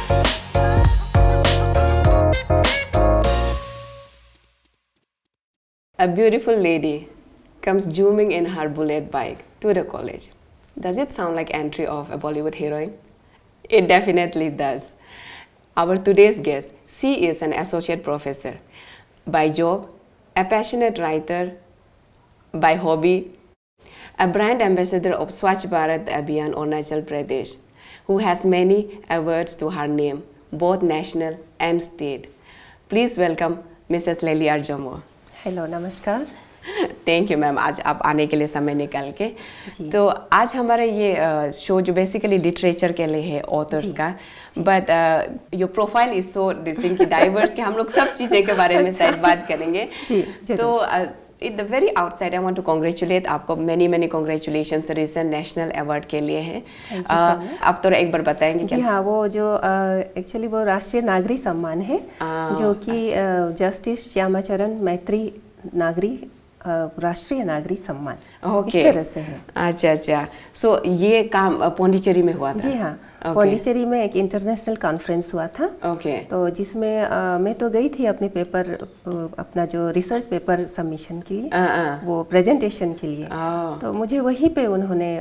A beautiful lady comes zooming in her bullet bike to the college. Does it sound like entry of a Bollywood heroine? It definitely does. Our today's guest, she is an associate professor by job, a passionate writer by hobby, a brand ambassador of Swachh Bharat Abhiyan Arunachal Pradesh, who has many awards to her name, both national and state. Please welcome Mrs. Lelia Arjamua. Hello नमस्कार। Thank you ma'am, आज आप आने के लिए समय निकाल के। तो आज हमारा ये शो जो बेसिकली लिटरेचर के लिए है, ऑथर्स का, but your profile is so distinct diverse कि हम लोग सब चीज़ें के बारे में शायद बात करेंगे। तो in the very outside I want to congratulate आपको, many congratulations recent national award के लिए है। आप तो एक बार बताएंगे क्या? जी हाँ, वो जो एक्चुअली वो राष्ट्रीय नागरिक सम्मान है जो कि जस्टिस श्यामाचरण मैत्री नागरिक राष्ट्रीय नागरिक सम्मान इस तरह से है। अच्छा, सो ये काम पौंडीचेरी में हुआ था? जी हाँ, पौंडीचेरी में एक इंटरनेशनल कॉन्फ्रेंस हुआ था। तो जिसमें मैं तो गई थी अपने पेपर, अपना जो रिसर्च पेपर सबमिशन के लिए, वो प्रेजेंटेशन के लिए। तो मुझे वहीं पे उन्होंने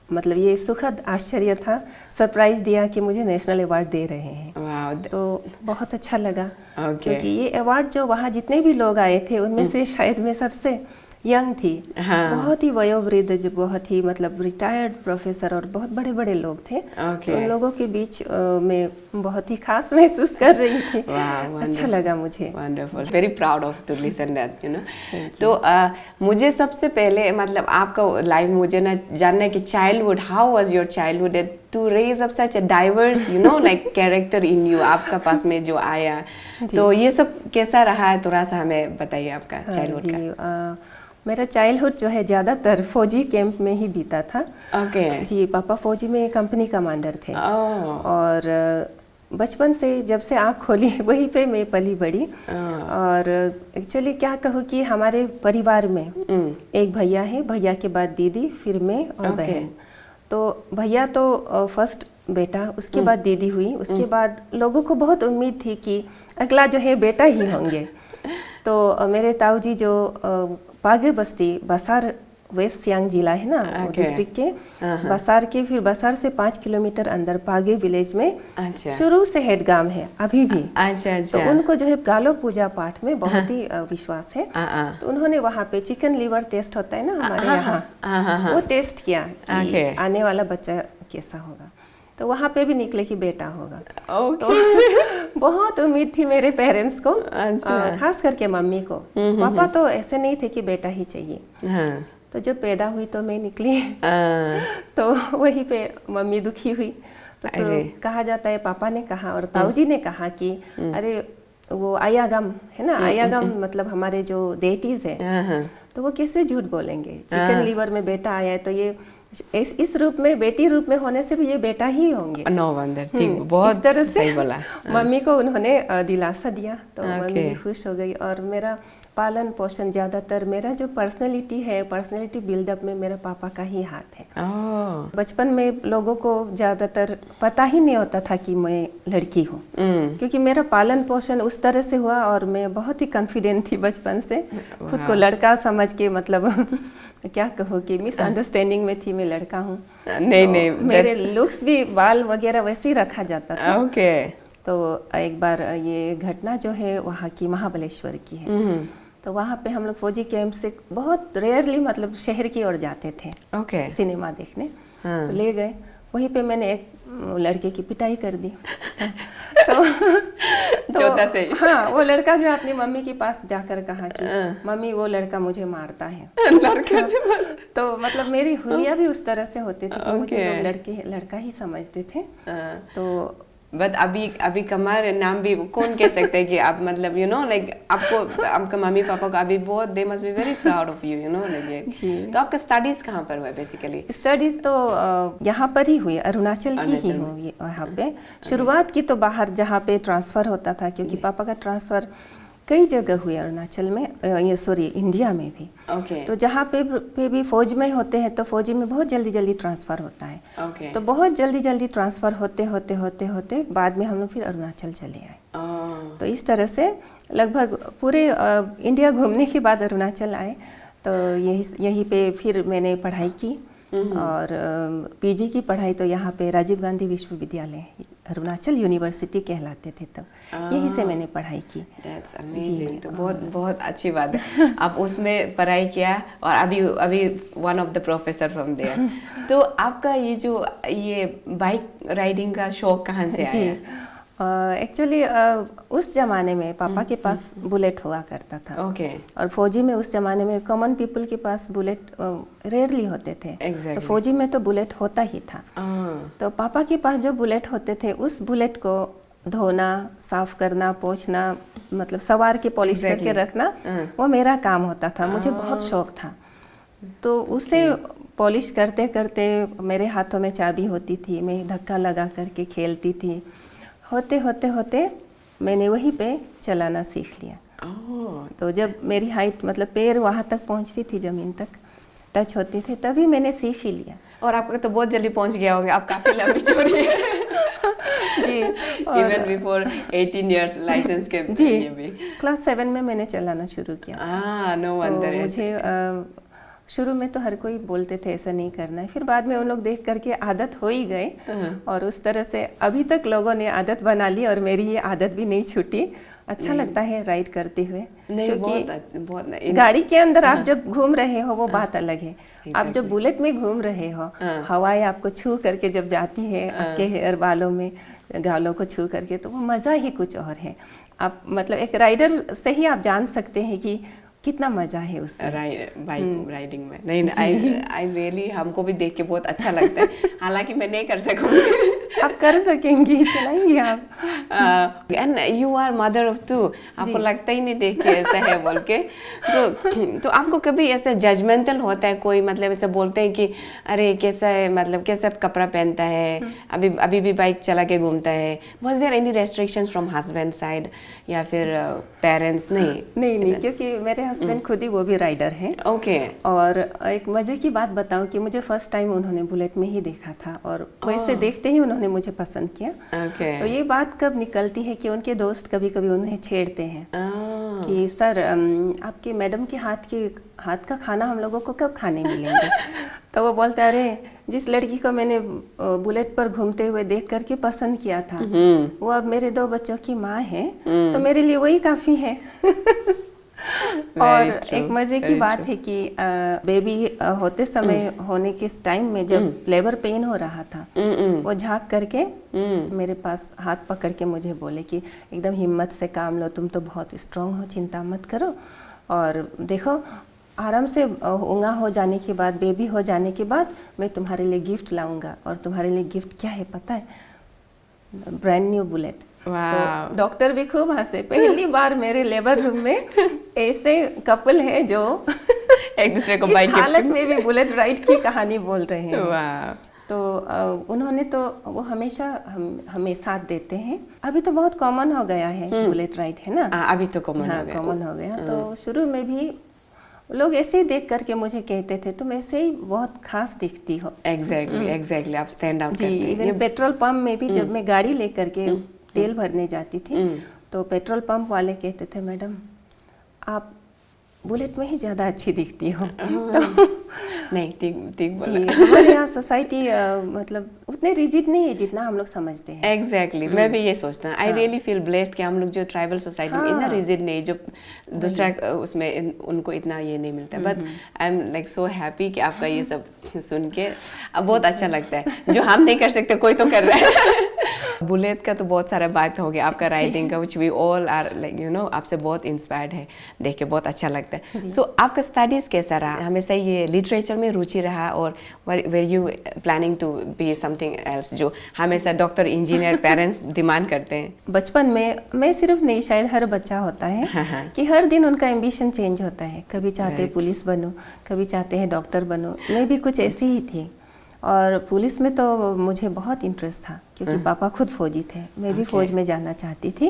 मतलब ये सुखद आश्चर्य था, सरप्राइज दिया कि मुझे नेशनल अवार्ड दे रहे हैं। तो बहुत अच्छा लगा क्योंकि ये अवार्ड जो वहाँ जितने भी लोग आए थे उनमें से शायद मैं सबसे यंग थी। बहुत ही वयोवृद्ध, जो बहुत ही मतलब रिटायर्ड प्रोफेसर और बहुत बड़े बड़े लोग थे। तो उन लोगों के बीच मैं बहुत ही खास महसूस कर रही थी। अच्छा लगा मुझे। Wonderful, very proud of to listen that, you know. तो मुझे सबसे पहले मतलब आपका लाइफ मुझे ना जानना है कि childhood, how was your childhood to raise up such a diverse you know like character in you, आपका पास में जो आया, तो ये सब कैसा रहा है, थोड़ा सा हमें बताइए आपका चाइल्डहुड का। मेरा चाइल्डहुड जो है ज़्यादातर फौजी कैंप में ही बीता था। जी, पापा फौजी में कंपनी कमांडर थे। और बचपन से जब से आँख खोली वहीं पे मैं पली बड़ी। और एक्चुअली क्या कहूँ कि हमारे परिवार में एक भैया है, भैया के बाद दीदी, फिर मैं और बहन। तो भैया तो फर्स्ट बेटा, उसके बाद दीदी हुई, उसके बाद लोगों को बहुत उम्मीद थी कि अगला जो है बेटा ही होंगे। तो मेरे ताऊ जी जो पागे बस्ती, बसार, वेस्ट सियांग जिला है ना, डिस्ट्रिक्ट के बसार के, फिर बसार से 5 किलोमीटर अंदर पागे विलेज में शुरू से हेड गांव है अभी भी। तो उनको जो है गालो पूजा पाठ में बहुत ही विश्वास है। तो उन्होंने वहाँ पे चिकन लीवर टेस्ट होता है ना हमारे यहाँ, वो टेस्ट किया कि आने वाला बच्चा कैसा होगा। तो वहाँ पे भी निकले कि बेटा होगा। तो बहुत उम्मीद थी मेरे पेरेंट्स को, खास करके मम्मी को। पापा तो ऐसे नहीं थे कि बेटा ही चाहिए। तो जब पैदा हुई तो मैं निकली तो वहीं पे मम्मी दुखी हुई। तो कहा जाता है, पापा ने कहा और ताऊ जी ने कहा कि अरे वो आयागम है ना, आयागम मतलब हमारे जो डेटीज है, तो वो कैसे झूठ बोलेंगे, चिकन लीवर में बेटा आया है तो ये इस रूप में, बेटी रूप में होने से भी ये बेटा ही होंगे। नो वंडर, ठीक, बहुत इस तरह से बोला। मम्मी को उन्होंने दिलासा दिया तो मम्मी भी खुश हो गई। और मेरा पालन पोषण ज़्यादातर, मेरा जो पर्सनैलिटी है, पर्सनैलिटी बिल्डअप में मेरा पापा का ही हाथ है। बचपन में लोगों को ज़्यादातर पता ही नहीं होता था कि मैं लड़की हूँ, क्योंकि मेरा पालन पोषण उस तरह से हुआ और मैं बहुत ही कॉन्फिडेंट थी बचपन से, खुद को लड़का समझ के, मतलब क्या कहूँ कि मिसअंडरस्टैंडिंग में थी मैं लड़का हूँ। नहीं, मेरे लुक्स भी, बाल वगैरह वैसे ही रखा जाता था। तो एक बार ये घटना जो है वहाँ की महाबलेश्वर की है। तो वहाँ पे हम लोग फौजी कैंप से बहुत रेयरली मतलब शहर की ओर जाते थे सिनेमा देखने। तो ले गए, वहीं पे मैंने एक लड़के की पिटाई कर दी। तो से हाँ, वो लड़का जो अपनी मम्मी के पास जाकर कहा कि मम्मी वो लड़का मुझे मारता है। तो मतलब मेरी हुलिया भी उस तरह से होती थी कि मुझे लोग लड़का ही समझते थे। तो बट अभी कमर नाम भी कौन कह सकते हैं कि आप मतलब यू नो लाइक आपको, आपका मम्मी पापा को अभी बहुत, they must be very proud of you, you know like. तो आपका स्टडीज कहाँ पर हुआ बेसिकली? स्टडीज तो यहाँ पर ही हुई, अरुणाचल की ही हुई। यहाँ पे शुरुआत की तो बाहर, जहाँ पे ट्रांसफ़र होता था, क्योंकि पापा का ट्रांसफ़र कई जगह हुए अरुणाचल में, ये सॉरी इंडिया में भी। तो जहाँ पे भी फौज में होते हैं तो फौजी में बहुत जल्दी जल्दी ट्रांसफ़र होता है। तो बहुत जल्दी जल्दी ट्रांसफ़र होते होते होते होते बाद में हम लोग फिर अरुणाचल चले आए। तो इस तरह से लगभग पूरे इंडिया घूमने के बाद अरुणाचल आए। तो यहीं पे फिर मैंने पढ़ाई की और पीजी की पढ़ाई तो यहाँ पे राजीव गांधी विश्वविद्यालय, अरुणाचल यूनिवर्सिटी कहलाते थे तब, यहीं से मैंने पढ़ाई की। That's amazing। तो बहुत अच्छी बात है, आप उसमें पढ़ाई किया और अभी one of the professor from there. तो आपका ये बाइक राइडिंग का शौक कहाँ से आया? एक्चुअली उस ज़माने में पापा के पास बुलेट हुआ करता था। और फौजी में उस ज़माने में कॉमन पीपल के पास बुलेट रेयरली होते थे। तो फौजी में तो बुलेट होता ही था। तो पापा के पास जो बुलेट होते थे उस बुलेट को धोना, साफ करना, पोंछना, मतलब सवार के पॉलिश करके रखना, वो मेरा काम होता था। मुझे बहुत शौक था। तो उसे पॉलिश करते करते मेरे हाथों में चाबी होती थी, मैं धक्का लगा करके खेलती थी। होते होते होते मैंने वहीं पे चलाना सीख लिया। तो जब मेरी हाइट मतलब पैर वहाँ तक पहुँचती थी, ज़मीन तक टच होती थी, तभी मैंने सीख ही लिया। और आपका तो बहुत जल्दी पहुँच गया होगा, आप काफ़ी लंबी चौड़ी है। जी, इवन बिफोर 18 इयर्स लाइसेंस के जी भी। क्लास 7 में मैंने चलाना शुरू किया। No wonder. तो मुझे शुरू में तो हर कोई बोलते थे ऐसा नहीं करना है, फिर बाद में उन लोग देख करके आदत हो ही गए और उस तरह से अभी तक लोगों ने आदत बना ली और मेरी ये आदत भी नहीं छूटी। अच्छा लगता है राइड करते हुए, क्योंकि बहुत गाड़ी के अंदर आप जब घूम रहे हो वो बात अलग है। आप जब बुलेट में घूम रहे हो, हवाएं आपको छू करके जब जाती है आपके हेयर बालों में, गालों को छू करके, तो वो मज़ा ही कुछ और है। आप मतलब एक राइडर से ही आप जान सकते हैं कि कितना मजा है उस बाइक राइडिंग में। नहीं, आई रियली, हमको भी देख के बहुत अच्छा लगता है, हालांकि मैं नहीं कर सकूंगी। आप कर सकेंगी, चलाएंगे आप। And you are mother of 2, आपको लगता ही नहीं देख के ऐसा है बोल के। तो आपको कभी ऐसा जजमेंटल होता है कोई, मतलब ऐसे बोलते हैं कि अरे कैसा है, मतलब कैसा कपड़ा पहनता है, अभी भी बाइक चला के घूमता है? Was there any restrictions from husband side या फिर पेरेंट्स? नहीं, क्योंकि मेरे हस्बैंड खुद ही वो भी राइडर हैं। और एक मजे की बात बताऊं कि मुझे फर्स्ट टाइम उन्होंने बुलेट में ही देखा था और वैसे देखते ही उन्होंने मुझे पसंद किया। तो ये बात कब निकलती है कि उनके दोस्त कभी कभी उन्हें छेड़ते हैं कि सर आपके मैडम के हाथ का खाना हम लोगों को कब खाने मिलेंगे? तो वो बोलता है अरे जिस लड़की को मैंने बुलेट पर घूमते हुए देख करके पसंद किया था वो अब मेरे 2 बच्चों की माँ है, तो मेरे लिए वही काफ़ी है। और एक मजे की बात है कि बेबी होते समय होने के टाइम में जब लेबर पेन हो रहा था, वो झांक करके मेरे पास हाथ पकड़ के मुझे बोले कि एकदम हिम्मत से काम लो, तुम तो बहुत स्ट्रांग हो, चिंता मत करो, और देखो आराम से उंगा हो जाने के बाद, बेबी हो जाने के बाद मैं तुम्हारे लिए गिफ्ट लाऊंगा। और तुम्हारे लिए गिफ्ट क्या है पता है? Brand new bullet. तो डॉक्टर भी खूब हंसे, पहली बार मेरे लेबर रूम में ऐसे कपल है जो एक दूसरे को बाइक हालत में भी बुलेट राइड की कहानी बोल रहे हैं। तो उन्होंने तो वो हमेशा हमें साथ देते हैं। अभी तो बहुत कॉमन हो गया है बुलेट राइड, है ना? अभी तो कॉमन हो गया। तो शुरू में भी लोग ऐसे ही देख करके मुझे कहते थे तुम ऐसे ही बहुत खास दिखती हो। एग्जैक्टली आप स्टैंड आउट करते हैं। इवन पेट्रोल पंप में भी जब मैं गाड़ी लेकर के तेल भरने जाती थी तो पेट्रोल पंप वाले कहते थे मैडम आप बुलेट में ही ज़्यादा अच्छी दिखती हो। तो नहीं, ठीक बोला। हमारे यहाँ सोसाइटी मतलब उतने रिजिड नहीं है जितना हम लोग समझते हैं। एग्जैक्टली मैं भी ये सोचता हूँ। आई रियली फील ब्लेस्ड कि हम लोग जो ट्राइबल सोसाइटी में इतना रिजिड नहीं, जो दूसरा उसमें उनको इतना ये नहीं मिलता। But I am like so happy कि आपका ये सब सुन के अब बहुत अच्छा लगता है। जो हम नहीं कर सकते कोई तो कर रहा है। बुलेट का तो बहुत सारा बात हो गया, आपका राइडिंग का, which we all are like you know, आपसे बहुत इंस्पायर्ड है, देख के बहुत अच्छा लगता है। सो आपका स्टडीज कैसा रहा? हमेशा ये लिटरेचर में रुचि रहा और were you planning to be something else, जो हमेशा डॉक्टर, इंजीनियर पेरेंट्स डिमांड करते हैं? बचपन में मैं सिर्फ नहीं, शायद हर बच्चा होता है कि हर दिन उनका एम्बिशन चेंज होता है। कभी चाहते हैं पुलिस बनो, कभी चाहते हैं डॉक्टर बनो। मैं भी कुछ ऐसी ही थी और पुलिस में तो मुझे बहुत इंटरेस्ट था क्योंकि पापा खुद फौजी थे, मैं भी फौज में जाना चाहती थी,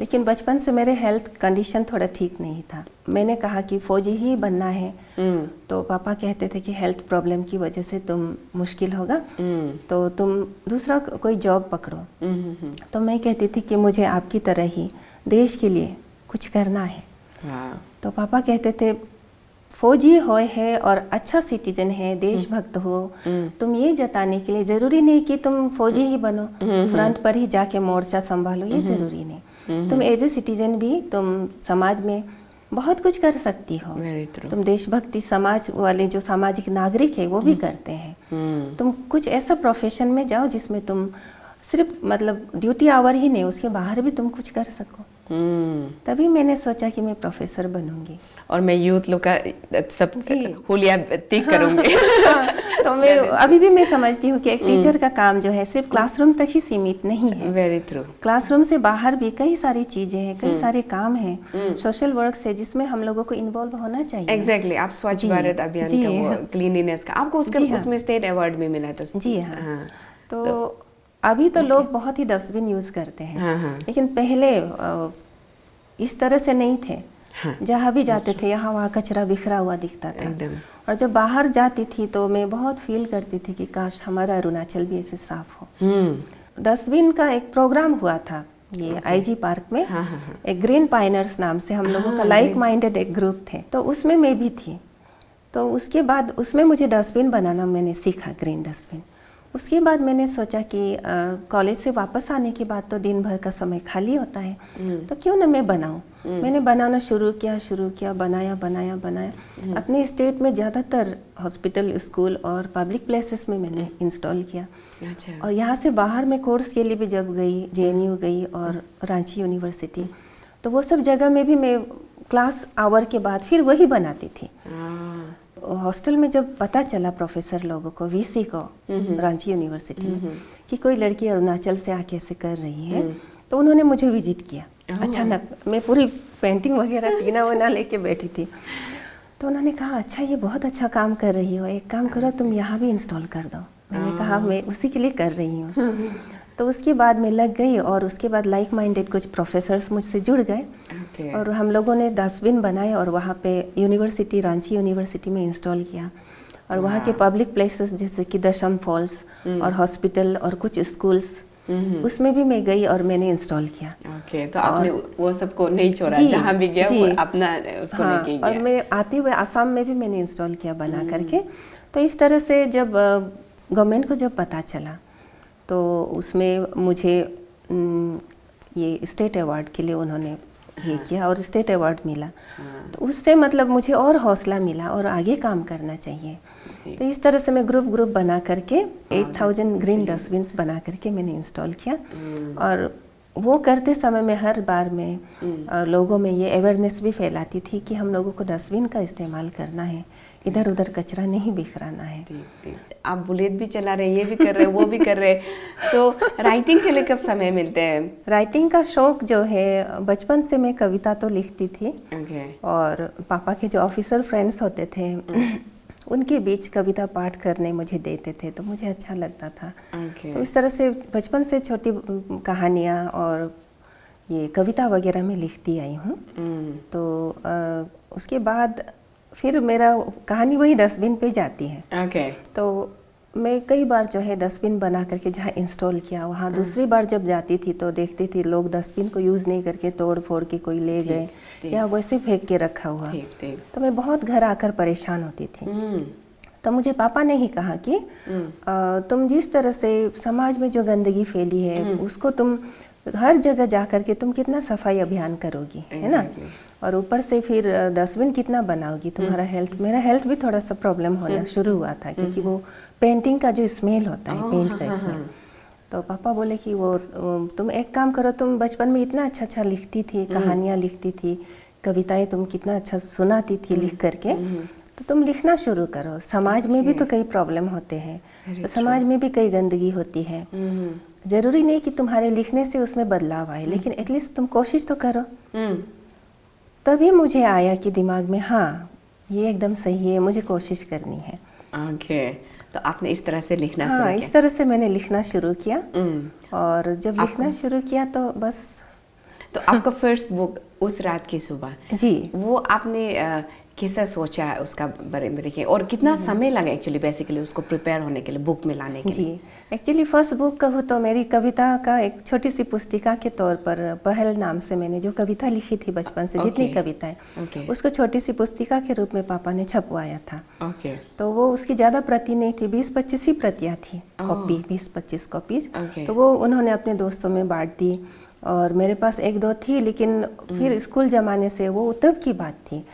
लेकिन बचपन से मेरे हेल्थ कंडीशन थोड़ा ठीक नहीं था। मैंने कहा कि फौजी ही बनना है, तो पापा कहते थे कि हेल्थ प्रॉब्लम की वजह से तुम मुश्किल होगा, तो तुम दूसरा कोई जॉब पकड़ो। तो मैं कहती थी कि मुझे आपकी तरह ही देश के लिए कुछ करना है। तो पापा कहते थे फौजी हो है और अच्छा सिटीजन है, देशभक्त हो, तुम ये जताने के लिए जरूरी नहीं कि तुम फौजी ही बनो, फ्रंट पर ही जाके मोर्चा संभालो, ये जरूरी नहीं। तुम एज ए सिटीजन भी तुम समाज में बहुत कुछ कर सकती हो। तुम देशभक्ति समाज वाले जो सामाजिक नागरिक है वो भी करते हैं। तुम कुछ ऐसा प्रोफेशन में जाओ जिसमें तुम सिर्फ मतलब ड्यूटी आवर ही नहीं, उसके बाहर भी तुम कुछ कर सको। तभी मैंने सोचा कि मैं प्रोफेसर बनूंगी और मैं यूथ लोग का सब हुलिया ठीक करूंगी। तो मैं अभी भी मैं समझती हूँ कि एक टीचर का काम जो है सिर्फ क्लासरूम तक ही सीमित नहीं है। Very true. क्लासरूम से बाहर भी कई सारी चीजें हैं, कई सारे काम हैं, सोशल वर्क से, जिसमें हम लोगों को इन्वॉल्व होना चाहिए। एग्जैक्टली। आप स्वच्छ भारत अभियान का वो क्लीनिनेस का आपको उसमें स्टेट अवार्ड भी मिला था। जी हाँ। तो अभी तो लोग बहुत ही डस्टबिन यूज करते हैं, लेकिन पहले इस तरह से नहीं थे। जहाँ भी जाते थे यहाँ वहाँ कचरा बिखरा हुआ दिखता था। और जब बाहर जाती थी तो मैं बहुत फील करती थी कि काश हमारा अरुणाचल भी ऐसे साफ हो। डस्टबिन का एक प्रोग्राम हुआ था ये आईजी पार्क में, एक ग्रीन पाइनर्स नाम से हम लोगों का लाइक माइंडेड एक ग्रुप थे, तो उसमें मैं भी थी। तो उसके बाद उसमें मुझे डस्टबिन बनाना मैंने सीखा, ग्रीन डस्टबिन। उसके बाद मैंने सोचा कि कॉलेज से वापस आने के बाद तो दिन भर का समय खाली होता है, तो क्यों ना मैं बनाऊं। मैंने बनाना शुरू किया, बनाया। अपने स्टेट में ज़्यादातर हॉस्पिटल, स्कूल और पब्लिक प्लेसेस में मैंने इंस्टॉल किया। अच्छा। और यहाँ से बाहर मैं कोर्स के लिए भी जब गई, JNU गई और रांची यूनिवर्सिटी, तो वो सब जगह में भी मैं क्लास आवर के बाद फिर वही बनाती थी। हॉस्टल में जब पता चला प्रोफेसर लोगों को, VC को रांची यूनिवर्सिटी में कि कोई लड़की अरुणाचल से आके ऐसे कर रही है, तो उन्होंने मुझे विजिट किया। अचानक मैं पूरी पेंटिंग वगैरह टीना वना लेके बैठी थी, तो उन्होंने कहा अच्छा ये बहुत अच्छा काम कर रही हो, एक काम करो तुम यहाँ भी इंस्टॉल कर दो। मैंने कहा मैं उसी के लिए कर रही हूँ। तो उसके बाद मैं लग गई और उसके बाद लाइक माइंडेड कुछ प्रोफेसर्स मुझसे जुड़ गए और हम लोगों ने डस्टबिन बनाए और वहाँ पे यूनिवर्सिटी, रांची यूनिवर्सिटी में इंस्टॉल किया। और वहाँ के पब्लिक प्लेसेस जैसे कि दशम फॉल्स और हॉस्पिटल और कुछ स्कूल्स, उसमें भी मैं गई और मैंने इंस्टॉल किया। तो आपने वो सबको नहीं छोड़ा, जहाँ भी गया वो अपना उसको लेके गया। और मैं आते हुए आसाम में भी मैंने इंस्टॉल किया बना करके। तो इस तरह से जब गवर्नमेंट को जब पता चला तो उसमें मुझे ये स्टेट अवार्ड के लिए उन्होंने ये किया और स्टेट अवार्ड मिला। तो उससे मतलब मुझे और हौसला मिला और आगे काम करना चाहिए। तो इस तरह से मैं ग्रुप बना करके 8000 ग्रीन डस्टबिन्स बना करके मैंने इंस्टॉल किया। और वो करते समय में हर बार में लोगों में ये अवेयरनेस भी फैलाती थी कि हम लोगों को डस्टबिन का इस्तेमाल करना है, इधर उधर कचरा नहीं बिखराना है। आप बुलेट भी चला रहे, ये भी कर रहे, वो भी कर रहे। सो राइटिंग के लिए कब समय मिलते हैं? राइटिंग का शौक जो है, बचपन से मैं कविता तो लिखती थी। और पापा के जो ऑफिसर फ्रेंड्स होते थे उनके बीच कविता पाठ करने मुझे देते थे, तो मुझे अच्छा लगता था। तो इस तरह से बचपन से छोटी कहानियाँ और ये कविता वगैरह मैं लिखती आई हूँ। तो उसके बाद फिर मेरा कहानी वही डस्टबिन पे जाती है। तो मैं कई बार जो है डस्टबिन बना करके जहाँ इंस्टॉल किया वहाँ दूसरी बार जब जाती थी तो देखती थी लोग डस्टबिन को यूज़ नहीं करके तोड़ फोड़ के कोई ले गए या वैसे फेंक के रखा हुआ। तो मैं बहुत घर आकर परेशान होती थी। तो मुझे पापा ने ही कहा कि तुम जिस तरह से समाज में जो गंदगी फैली है उसको तुम हर जगह जा करके तुम कितना सफाई अभियान करोगी, है ना, और ऊपर से फिर डस्टबिन कितना बनाओगी, तुम्हारा हेल्थ, मेरा हेल्थ भी थोड़ा सा प्रॉब्लम होना शुरू हुआ था क्योंकि वो पेंटिंग का जो स्मेल होता है, पेंट का स्मेल। तो पापा बोले कि वो तुम एक काम करो, तुम बचपन में इतना अच्छा अच्छा लिखती थी, कहानियाँ लिखती थी, कविताएं तुम कितना अच्छा सुनाती थी लिख करके, तो तुम लिखना शुरू करो। समाज में भी तो कई प्रॉब्लम होते हैं, तो समाज में भी कई गंदगी होती है। जरूरी नहीं कि तुम्हारे लिखने से उसमें बदलाव आए, लेकिन एटलीस्ट तुम कोशिश तो करो। तभी मुझे आया कि दिमाग में हाँ ये एकदम सही है, मुझे कोशिश करनी है। तो आपने इस तरह से लिखना शुरू किया? इस तरह से मैंने लिखना शुरू किया। और जब लिखना शुरू किया तो बस। तो आपका फर्स्ट बुक उस रात की सुबह जी, वो आपने कैसा सोचा उसका बारे में लिखे, और कितना समय लगा एक्चुअली बेसिकली उसको प्रिपेयर होने के लिए, बुक में लाने के लिए? जी, एक्चुअली फर्स्ट बुक कहूँ तो मेरी कविता का एक छोटी सी पुस्तिका के तौर पर पहल नाम से मैंने जो कविता लिखी थी बचपन से, जितनी कविताएं, उसको छोटी सी पुस्तिका के रूप में पापा ने छपवाया था। तो वो उसकी ज़्यादा प्रति नहीं थी, 20-25 ही प्रतियाँ थी, कॉपी 20-25 कॉपीज। तो वो उन्होंने अपने दोस्तों में बांट दी और मेरे पास 1-2 थी, लेकिन फिर स्कूल जमाने से वो तब की बात थी।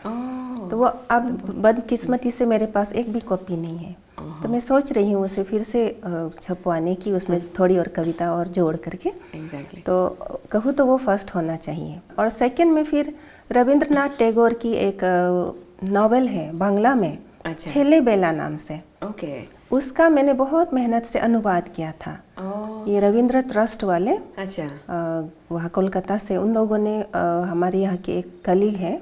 तो वो अब बदकिस्मती से मेरे पास एक भी कॉपी नहीं है। तो मैं सोच रही हूँ उसे फिर से छपवाने की, उसमें थोड़ी और कविता और जोड़ करके। तो कहूँ तो वो फर्स्ट होना चाहिए। और सेकंड में फिर रविंद्रनाथ टैगोर की एक नॉवेल है बांग्ला में, छेले बेला नाम से। उसका मैंने बहुत मेहनत से अनुवाद किया था। ये रविंद्र ट्रस्ट वाले वहाँ कोलकाता से, उन लोगों ने हमारे यहाँ के एक कलीग है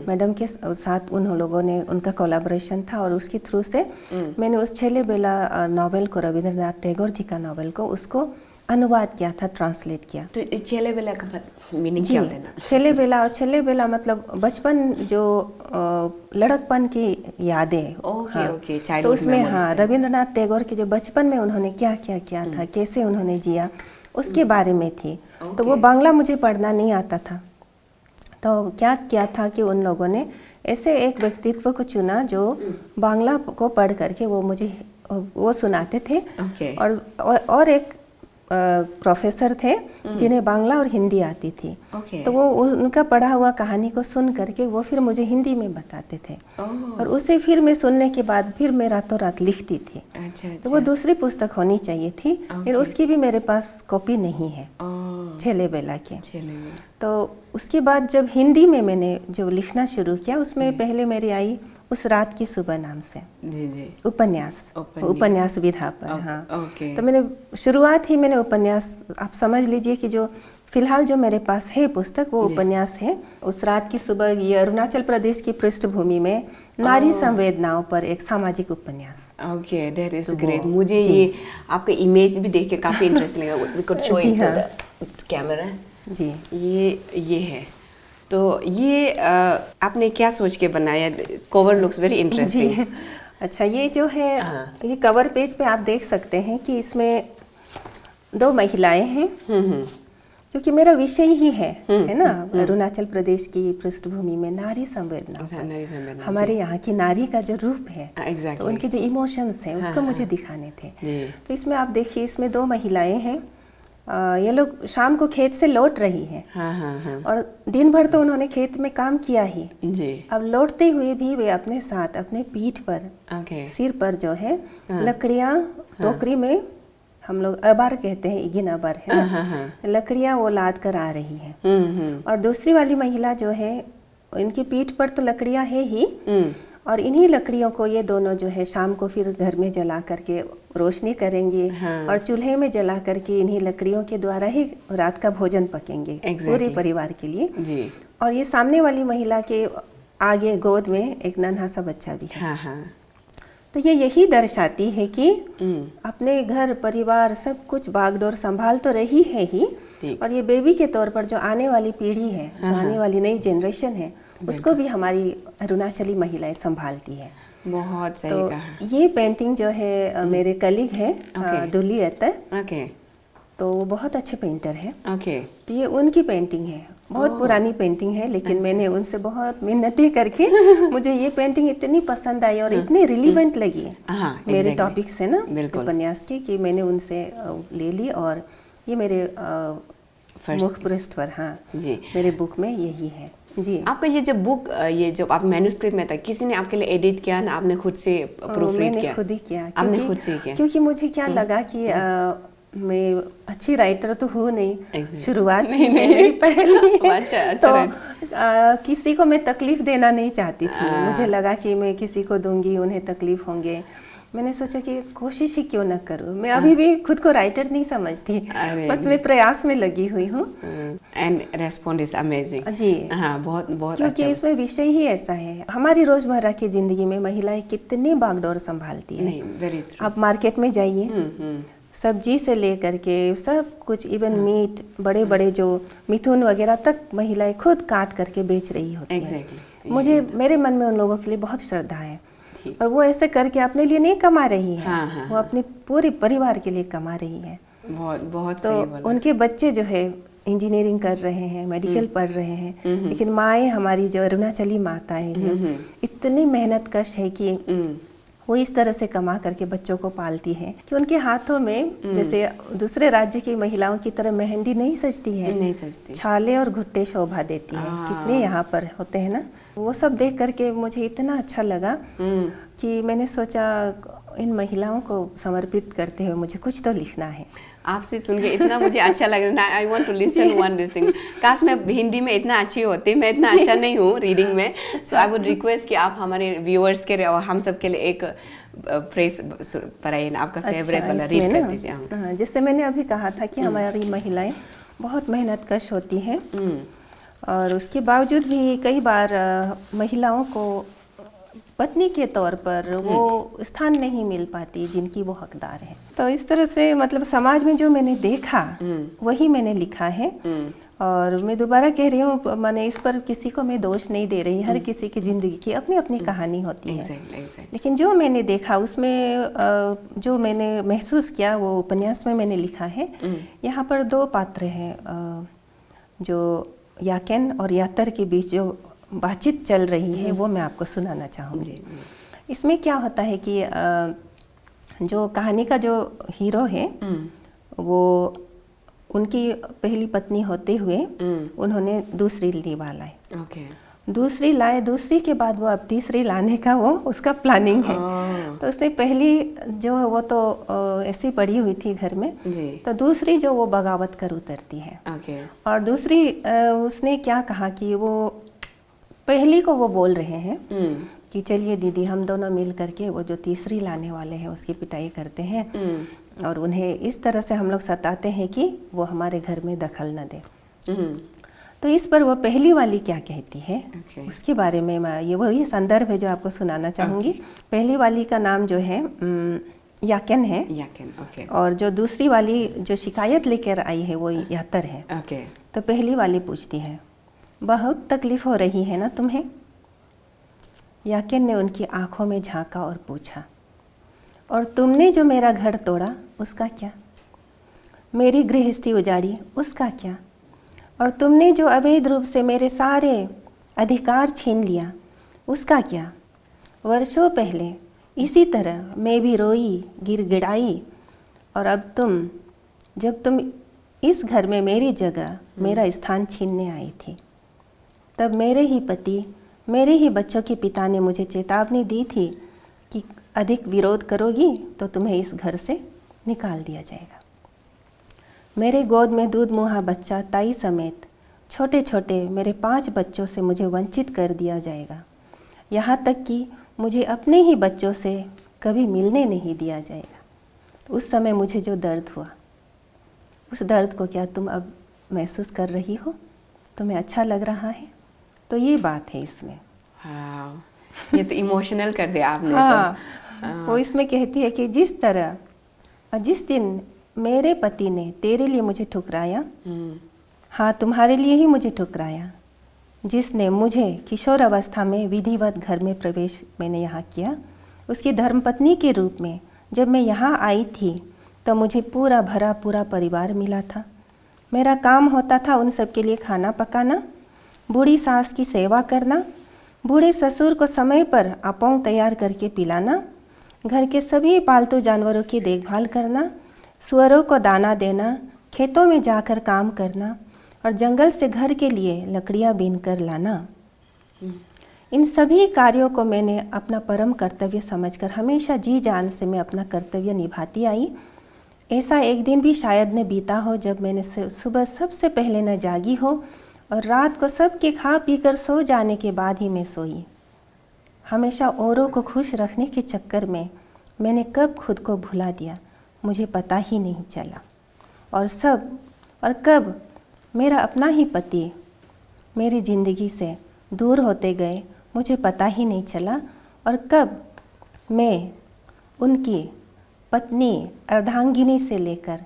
मैडम के साथ, उन लोगों ने, उनका कोलैबोरेशन था और उसके थ्रू से मैंने उस छेले बेला नॉवेल को, रविंद्रनाथ टैगोर जी का नॉवेल को, उसको अनुवाद किया था, ट्रांसलेट किया। तो छेले बेला का मीनिंग क्या होता है ना? छेले बेला, और छेले बेला मतलब बचपन, जो लड़कपन की यादें। तो उसमें रविंद्रनाथ टैगोर के जो बचपन में उन्होंने क्या क्या किया था, कैसे उन्होंने जिया, उसके बारे में थी। तो वो बांग्ला मुझे पढ़ना नहीं आता था, तो क्या किया था कि उन लोगों ने ऐसे एक व्यक्तित्व को चुना जो बांग्ला को पढ़ करके वो मुझे वो सुनाते थे। और एक प्रोफेसर थे जिन्हें बांग्ला और हिंदी आती थी। तो वो उनका पढ़ा हुआ कहानी को सुन करके वो फिर मुझे हिंदी में बताते थे। और उसे फिर मैं सुनने के बाद फिर मैं रातों रात लिखती थी। तो वो दूसरी पुस्तक होनी चाहिए थी, फिर उसकी भी मेरे पास कॉपी नहीं है, छेले बेला की। तो उसके बाद जब हिंदी में मैंने जो लिखना शुरू किया, उसमें पहले मेरी आई उस रात की सुबह नाम से उपन्यास विधा पर। तो मैंने शुरुआत ही मैंने उपन्यास, आप समझ लीजिए कि जो फिलहाल जो मेरे पास है पुस्तक वो उपन्यास है उस रात की सुबह। ये अरुणाचल प्रदेश की पृष्ठभूमि में नारी संवेदनाओं पर एक सामाजिक उपन्यास। That is great. मुझे ये आपका इमेज भी देख के काफी इंटरेस्टिंग लगा। We could show it to the camera. जी, ये है। तो ये आपने क्या सोच के बनाया? Cover looks very interesting. अच्छा, ये जो है ये कवर पेज पे आप देख सकते हैं कि इसमें 2 महिलाएं हैं, क्योंकि मेरा विषय ही है ना, अरुणाचल प्रदेश की पृष्ठभूमि में नारी संवेदना, हमारे यहाँ की नारी का जो रूप है, तो उनके जो इमोशंस हैं उसको मुझे दिखाने थे। तो इसमें आप देखिए, इसमें 2 महिलाएं हैं। ये लोग शाम को खेत से लौट रही हैं। और दिन भर तो उन्होंने खेत में काम किया ही। अब लौटते हुए भी वे अपने साथ अपने पीठ पर, सिर पर जो है लकड़ियाँ, टोकरी में हम लोग अबार कहते हैं, इगिन अबार है ना, लकड़ियाँ वो लाद कर आ रही हैं। और दूसरी वाली महिला जो है, इनकी पीठ पर तो लकड़ियाँ है ही, और इन्हीं लकड़ियों को ये दोनों जो है शाम को फिर घर में जला करके रोशनी करेंगे। और चूल्हे में जला करके इन्हीं लकड़ियों के द्वारा ही रात का भोजन पकेंगे पूरे परिवार के लिए। और ये सामने वाली महिला के आगे गोद में एक नन्हा सा बच्चा भी है। तो ये यही दर्शाती है कि अपने घर परिवार सब कुछ बागडोर संभाल तो रही है ही, और ये बेबी के तौर पर जो आने वाली पीढ़ी है, जो आने वाली नई जनरेशन है, उसको भी हमारी अरुणाचली महिलाएं संभालती है। बहुत सही तो कहा। ये पेंटिंग जो है मेरे कलीग है दुली अत्तर, तो वो बहुत अच्छे पेंटर हैं। तो ये उनकी पेंटिंग है, बहुत पुरानी पेंटिंग है, लेकिन मैंने उनसे बहुत मिन्नतें करके मुझे ये पेंटिंग इतनी पसंद आई और इतनी रिलीवेंट लगी मेरे टॉपिक से ना, उपन्यास की, कि मैंने उनसे ले ली। और ये मेरे मुख पृष्ठ पर, मेरे बुक में यही है। जी, आपका ये जब बुक, ये जब आप मैन्युस्क्रिप्ट में था, किसी ने आपके लिए एडिट किया ना, आपने खुद से प्रूफ रीड किया? मैंने खुद ही किया। आपने खुद से किया? क्योंकि मुझे क्या लगा कि मैं अच्छी राइटर तो हूँ नहीं, शुरुआत नहीं पहली तो किसी को मैं तकलीफ देना नहीं चाहती थी। मुझे लगा कि मैं किसी को दूंगी, उन्हें तकलीफ होंगे। मैंने सोचा कि कोशिश ही क्यों ना करूं। मैं अभी भी खुद को राइटर नहीं समझती, बस मैं प्रयास में लगी हुई हूँ। एंड रेस्पॉन्ड इज अमेजिंग जी हाँ, बहुत बहुत क्योंकि अच्छा। इसमें विषय ही ऐसा है। हमारी रोजमर्रा की जिंदगी में महिलाएं कितनी बागडोर संभालती है। नहीं, वेरी ट्रू। आप मार्केट में जाइए, सब्जी से लेकर के सब कुछ, इवन मीट, बड़े बड़े जो मिथुन वगैरह तक महिलाएं खुद काट करके बेच रही होती है। मुझे, मेरे मन में उन लोगों के लिए बहुत श्रद्धा है, और वो ऐसे करके अपने लिए नहीं कमा रही है, वो अपने पूरे परिवार के लिए कमा रही है। बहुत बहुत तो सही बोला। उनके बच्चे जो है इंजीनियरिंग कर रहे हैं, मेडिकल पढ़ रहे हैं, लेकिन माएँ हमारी जो अरुणाचली माताएं हैं इतनी मेहनत कश है कि वो इस तरह से कमा करके बच्चों को पालती है कि उनके हाथों में जैसे दूसरे राज्य की महिलाओं की तरह मेहंदी नहीं सजती है, नहीं सजती, छाले और घुट्टे शोभा देती है। कितने यहाँ पर होते हैं ना, वो सब देख करके मुझे इतना अच्छा लगा कि मैंने सोचा इन महिलाओं को समर्पित करते हुए मुझे कुछ तो लिखना है। आपसे सुन के इतना मुझे अच्छा लग रहा है। I want to listen one this thing. काश मैं हिंदी में इतना अच्छी होती, मैं इतना अच्छा नहीं हूँ रीडिंग में। सो आई वुड रिक्वेस्ट कि आप हमारे व्यूअर्स के लिए और हम सब के लिए एक फ्रेज पढ़ाइए, आपका फेवरेट वाला रीड कर दीजिए। जिससे मैंने अभी कहा था कि हमारी महिलाएं बहुत मेहनतकश होती हैं, और उसके बावजूद भी कई बार महिलाओं को पत्नी के तौर पर वो स्थान नहीं मिल पाती जिनकी वो हकदार है। तो इस तरह से मतलब समाज में जो मैंने देखा वही मैंने लिखा है। और मैं दोबारा कह रही हूँ, मैंने इस पर किसी को मैं दोष नहीं दे रही। हर किसी की ज़िंदगी की अपनी अपनी कहानी होती है। लेकिन जो मैंने देखा उसमें जो मैंने महसूस किया वो उपन्यास में मैंने लिखा है। यहाँ पर दो पात्र हैं, जो याकेन और यातर के बीच जो बातचीत चल रही है वो मैं आपको सुनाना चाहूँगी। इसमें क्या होता है कि जो कहानी का जो हीरो है वो उनकी पहली पत्नी होते हुए उन्होंने दूसरी निभा लाए। दूसरी लाए, दूसरी के बाद वो अब तीसरी लाने का वो उसका प्लानिंग है। तो उसने पहली जो वो तो ऐसी पड़ी हुई थी घर में, तो दूसरी जो वो बगावत कर उतरती है। और दूसरी उसने क्या कहा कि वो पहली को वो बोल रहे हैं कि चलिए दीदी हम दोनों मिल करके वो जो तीसरी लाने वाले हैं उसकी पिटाई करते हैं, और उन्हें इस तरह से हम लोग सताते हैं कि वो हमारे घर में दखल न दे। तो इस पर वो पहली वाली क्या कहती है उसके बारे में मैं ये वही संदर्भ है जो आपको सुनाना चाहूँगी। पहली वाली का नाम जो है याकेन है, और जो दूसरी वाली जो शिकायत लेकर आई है वो यातर है। तो पहली वाली पूछती है, बहुत तकलीफ हो रही है ना तुम्हें? याकेन ने उनकी आंखों में झांका और पूछा, और तुमने जो मेरा घर तोड़ा उसका क्या? मेरी गृहस्थी उजाड़ी उसका क्या? और तुमने जो अवैध रूप से मेरे सारे अधिकार छीन लिया उसका क्या? वर्षों पहले इसी तरह मैं भी रोई गिड़गिड़ाई, और अब जब तुम इस घर में मेरी जगह मेरा स्थान छीनने आई थी, तब मेरे ही पति मेरे ही बच्चों के पिता ने मुझे चेतावनी दी थी कि अधिक विरोध करोगी तो तुम्हें इस घर से निकाल दिया जाएगा। मेरे गोद में दूध मुहा बच्चा ताई समेत छोटे छोटे मेरे 5 बच्चों से मुझे वंचित कर दिया जाएगा। यहाँ तक कि मुझे अपने ही बच्चों से कभी मिलने नहीं दिया जाएगा। उस समय मुझे जो दर्द हुआ, उस दर्द को क्या तुम अब महसूस कर रही हो? तुम्हें अच्छा लग रहा है? तो ये बात है इसमें। ये तो इमोशनल कर दिया आपने। हाँ, वो इसमें कहती है कि जिस तरह जिस दिन मेरे पति ने तेरे लिए मुझे ठुकराया, हाँ तुम्हारे लिए ही मुझे ठुकराया, जिसने मुझे किशोर अवस्था में विधिवत घर में प्रवेश मैंने यहाँ किया, उसकी धर्मपत्नी के रूप में जब मैं यहाँ आई थी तो मुझे पूरा भरा पूरा परिवार मिला था। मेरा काम होता था उन सब के लिए खाना पकाना, बूढ़ी सास की सेवा करना, बूढ़े ससुर को समय पर अपोंग तैयार करके पिलाना, घर के सभी पालतू जानवरों की देखभाल करना, सुअरों को दाना देना, खेतों में जाकर काम करना और जंगल से घर के लिए लकड़ियाँ बीन कर लाना। इन सभी कार्यों को मैंने अपना परम कर्तव्य समझकर हमेशा जी जान से मैं अपना कर्तव्य निभाती आई। ऐसा एक दिन भी शायद न बीता हो जब मैंने सुबह सबसे पहले न जागी हो और रात को सबके खा पी कर सो जाने के बाद ही मैं सोई। हमेशा औरों को खुश रखने के चक्कर में मैंने कब खुद को भुला दिया मुझे पता ही नहीं चला, और कब मेरा अपना ही पति मेरी ज़िंदगी से दूर होते गए मुझे पता ही नहीं चला, और कब मैं उनकी पत्नी अर्धांगिनी से लेकर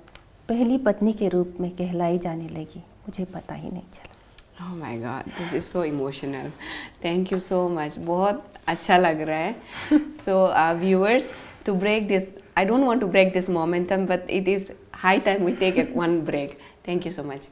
पहली पत्नी के रूप में कहलाई जाने लगी मुझे पता ही नहीं चला। Oh my God, this is so emotional. Thank you so much. बहुत अच्छा लग रहा है. So viewers, to break this, I don't want to break this momentum, but it is high time we take one break. Thank you so much.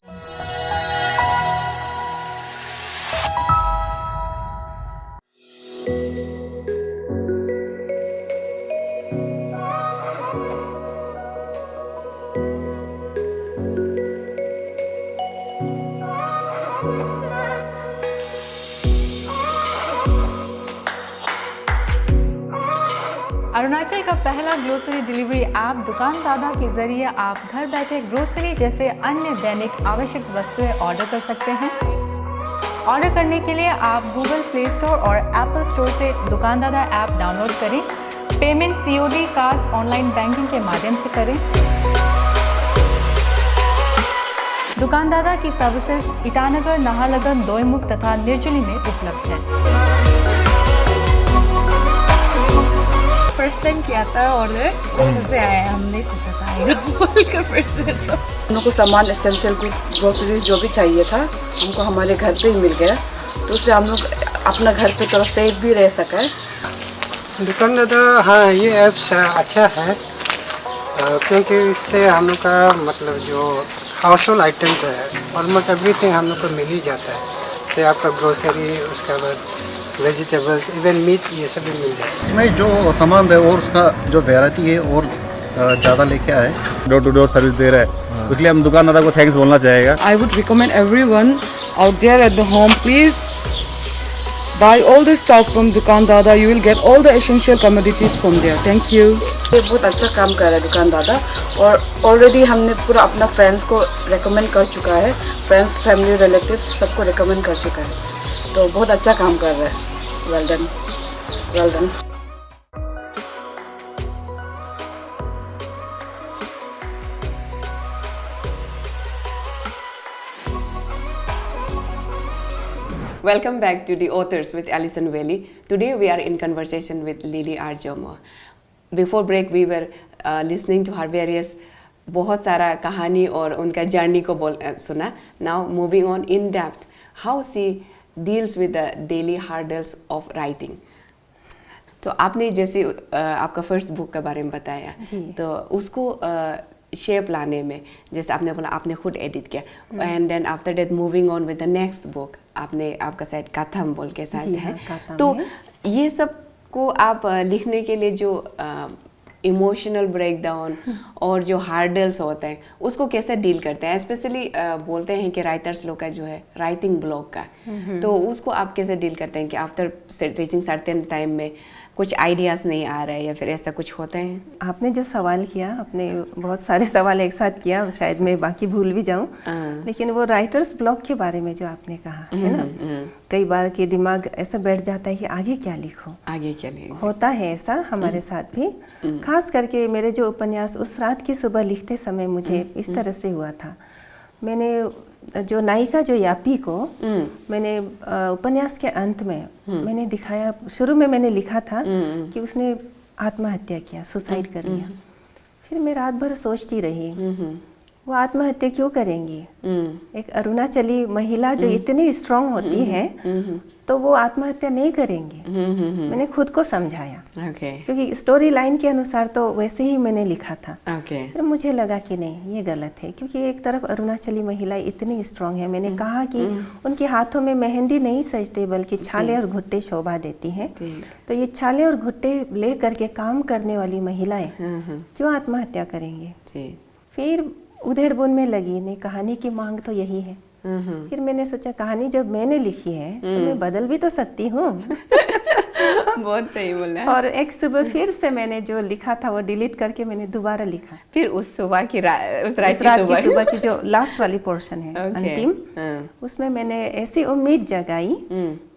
Arunachal का पहला grocery delivery app दुकान दादा के जरिए आप घर बैठे ग्रोसरी जैसे अन्य दैनिक आवश्यक वस्तुएं ऑर्डर कर सकते हैं। ऑर्डर करने के लिए आप गूगल प्ले स्टोर और एप्पल स्टोर से दुकान दादा ऐप डाउनलोड करें। Payment COD cards online banking के माध्यम से करें। दुकान दादा की सर्विसेज ईटानगर, नाहरलगुन, दोईमुख तथा निर्जली में उपलब्ध है। फर्स्ट टाइम किया था ऑर्डर, अच्छे से आया, हमने सोचा था आएगा बोलकर फर्स्ट में। तो हम लोग को सामान एसेंशियल ग्रोसरीज जो भी चाहिए था हमको हमारे घर पे ही मिल गया, तो उससे हम लोग अपना घर पे थोड़ा सेफ भी रह सका है। दुकान दादा, हाँ ये ऐप्स अच्छा है, क्योंकि इससे हम लोग का मतलब जो हाउस होल्ड आइटम्स है ऑलमोस्ट एवरीथिंग हम लोग को मिल ही जाता है। जैसे आपका ग्रोसरी, उसके बाद वेजिटेबल्स, इवन मीट, ये सब भी मिल जाए। इसमें जो सामान है और उसका जो वैरायटी है और ज़्यादा लेके आए, डोर टू डोर सर्विस दे रहा है, इसलिए हम दुकान दादा को थैंक्स बोलना चाहेगा। I would recommend everyone out there at the home, please buy all the stock from दुकान दादा. You will get all the essential commodities from there. Thank you. ये बहुत अच्छा काम कर रहा है दुकान दादा, और ऑलरेडी हमने पूरा अपना फ्रेंड्स को रेकमेंड कर चुका है, फ्रेंड्स, फैमिली, रिलेटिव्स सबको रेकमेंड कर चुका है, तो बहुत अच्छा काम कर रहा है। Well done, well done. Welcome back to the Authors with Alison Valley. Today we are in conversation with Lily R. Jomo. Before break we were listening to her various बहुत सारा कहानी और उनका जर्नी को सुना. Now moving on in depth, how she deals with the daily hurdles of writing. तो आपने जैसे आपका फर्स्ट बुक के बारे में बताया, तो उसको शेप लाने में, जैसे आपने बोला आपने खुद एडिट किया, and then after that moving on with the next book, आपने आपका शायद कथम बोल के साथ है, तो ये सब को आप लिखने के लिए जो इमोशनल ब्रेकडाउन और जो हार्डल्स होते हैं उसको कैसे डील करते हैं? स्पेशली बोलते हैं कि राइटर्स लोग का जो है राइटिंग ब्लॉक का, तो उसको आप कैसे डील करते हैं कि आफ्टर रीचिंग सर्टेन टाइम में कुछ आइडियाज़ नहीं आ रहे या फिर ऐसा कुछ होता है? आपने जो सवाल किया, आपने बहुत सारे सवाल एक साथ किया, शायद मैं बाकी भूल भी जाऊं, लेकिन वो राइटर्स ब्लॉक के बारे में जो आपने कहा है ना, कई बार के दिमाग ऐसा बैठ जाता है कि आगे क्या लिखूं, आगे क्या लिखूं। होता है ऐसा हमारे साथ भी, खास करके मेरे जो उपन्यास उस रात की सुबह लिखते समय मुझे इस तरह से हुआ था। मैंने जो नायिका जो यापी को मैंने उपन्यास के अंत में मैंने दिखाया, शुरू में मैंने लिखा था कि उसने आत्महत्या किया, सुसाइड कर लिया। फिर मैं रात भर सोचती रही वो आत्महत्या क्यों करेंगी? एक अरुणाचली महिला जो इतनी स्ट्रांग होती है तो वो आत्महत्या नहीं करेंगी। मैंने खुद को समझाया, क्योंकि स्टोरी लाइन के अनुसार तो वैसे ही मैंने लिखा था। फिर मुझे लगा कि नहीं, ये गलत है, क्योंकि एक तरफ अरुणाचली महिला इतनी स्ट्रांग है। मैंने कहा कि उनके हाथों में मेहंदी नहीं सजते बल्कि छाले और घुट्टे शोभा देती हैं, तो ये छाले और घुट्टे ले करके काम करने वाली महिलाएं क्यों आत्महत्या करेंगे? फिर उधेड़-बुन में लगी, नहीं कहानी की मांग तो यही है। फिर मैंने सोचा कहानी जब मैंने लिखी है तो मैं बदल भी तो सकती हूँ। बहुत सही बोला। और एक सुबह फिर से मैंने जो लिखा था वो डिलीट करके मैंने दोबारा लिखा। फिर उस सुबह की उस रात की सुबह की जो लास्ट वाली पोर्शन है, अंतिम, उसमें मैंने ऐसी उम्मीद जगाई